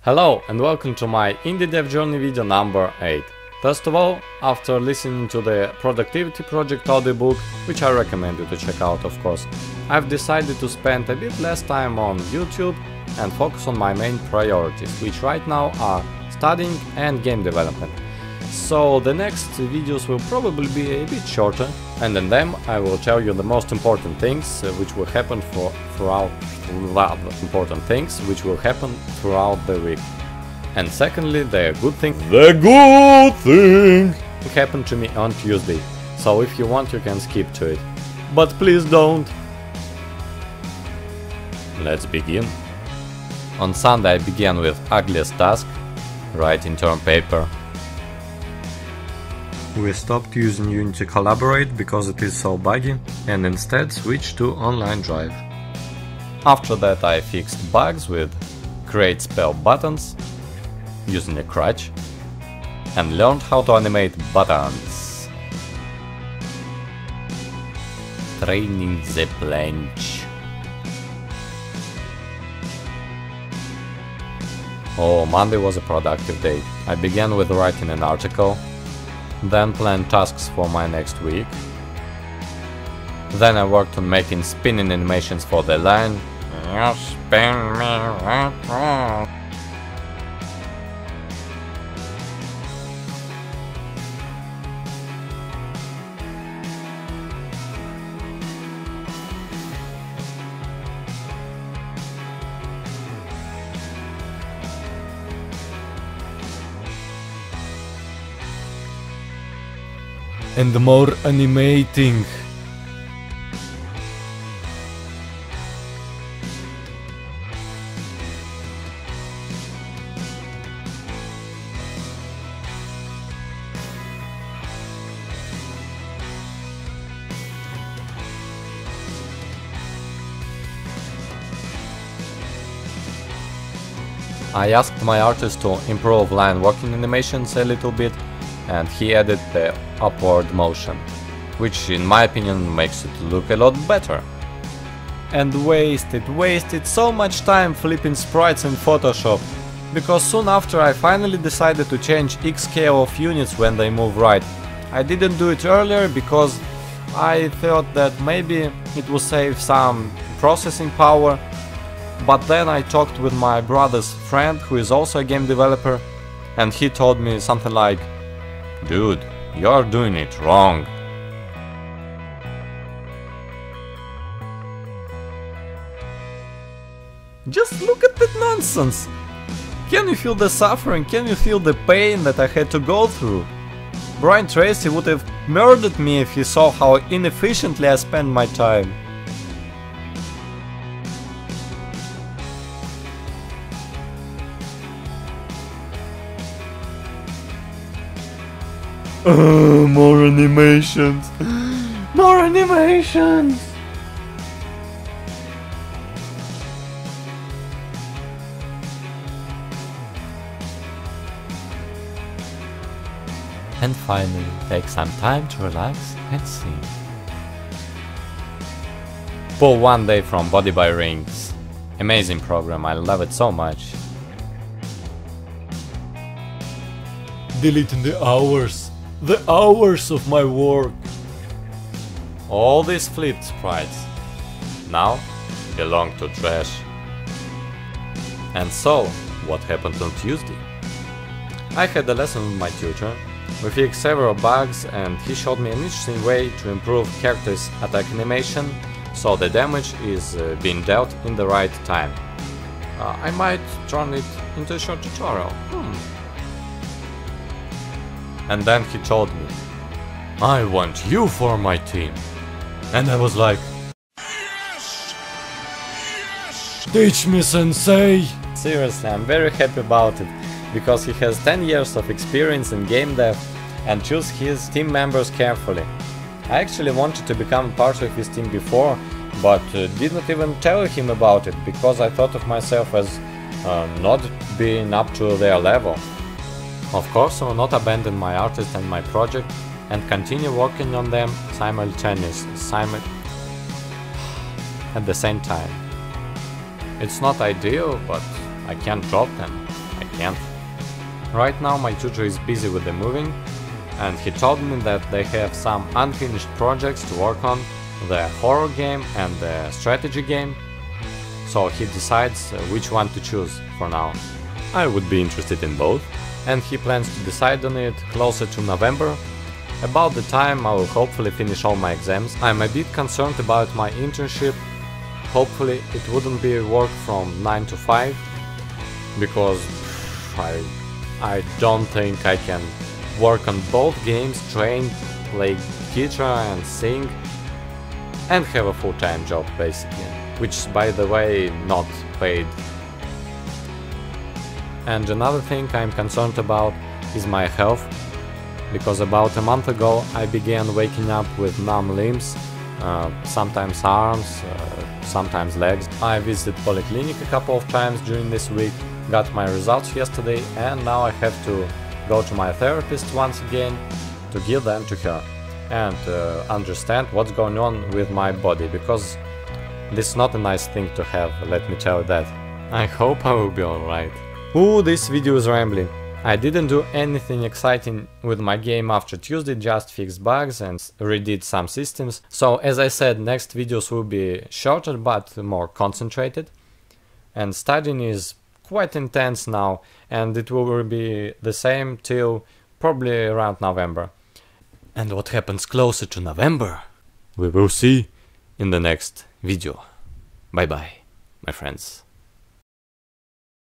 Hello and welcome to my Indie Dev Journey video number 8. First of all, after listening to the Productivity Project audiobook, which I recommend you to check out of course, I've decided to spend a bit less time on YouTube and focus on my main priorities, which right now are studying and game development. So the next videos will probably be a bit shorter, and in them I will tell you the most important things which will happen throughout the week. And secondly, the good thing happened to me on Tuesday, so if you want you can skip to it. But please don't! Let's begin. On Sunday I began with ugliest task, writing term paper. We stopped using Unity Collaborate because it is so buggy and instead switched to Online Drive. After that I fixed bugs with create spell buttons using a crutch and learned how to animate buttons. Training the planche. Oh, Monday was a productive day. I began with writing an article, then planned tasks for my next week. Then I worked on making spinning animations for the line. You spin me right. And more animating. I asked my artist to improve line walking animations a little bit, and he added the upward motion, which in my opinion makes it look a lot better. And wasted so much time flipping sprites in Photoshop, because soon after I finally decided to change X scale of units when they move right. I didn't do it earlier because I thought that maybe it would save some processing power, but then I talked with my brother's friend who is also a game developer, and he told me something like, "Dude, you're doing it wrong." Just look at that nonsense! Can you feel the suffering? Can you feel the pain that I had to go through? Brian Tracy would have murdered me if he saw how inefficiently I spend my time. More animations! More animations! And finally, take some time to relax and sing. Pull one day from Body by Rings. Amazing program, I love it so much. Deleting the hours of my work. All these flipped sprites now belong to trash. And so, what happened on Tuesday? I had a lesson with my tutor. We fixed several bugs and he showed me an interesting way to improve characters' attack animation so the damage is being dealt in the right time. I might turn it into a short tutorial. And then he told me, "I want you for my team." And I was like, "Yes! Yes! Teach me, sensei!" Seriously, I'm very happy about it, because he has 10 years of experience in game dev and chooses his team members carefully. I actually wanted to become part of his team before, but did not even tell him about it, because I thought of myself as not being up to their level. Of course, I will not abandon my artist and my project and continue working on them at the same time. It's not ideal, but I can't drop them. I can't. Right now my tutor is busy with the moving, and he told me that they have some unfinished projects to work on, the horror game and the strategy game, so he decides which one to choose for now. I would be interested in both, and he plans to decide on it closer to November. About the time I will hopefully finish all my exams. I'm a bit concerned about my internship. Hopefully it wouldn't be work from 9 to 5, because I don't think I can work on both games, train, play guitar and sing, and have a full-time job basically, which is, by the way, not paid. And another thing I'm concerned about is my health, because about a month ago I began waking up with numb limbs, sometimes arms, sometimes legs. I visited polyclinic a couple of times during this week, got my results yesterday, and now I have to go to my therapist once again to give them to her and understand what's going on with my body, because this is not a nice thing to have, let me tell you that. I hope I will be alright. Ooh, this video is rambling. I didn't do anything exciting with my game after Tuesday, just fixed bugs and redid some systems. So as I said, next videos will be shorter but more concentrated. And studying is quite intense now, and it will be the same till probably around November. And what happens closer to November, we will see in the next video. Bye bye, my friends.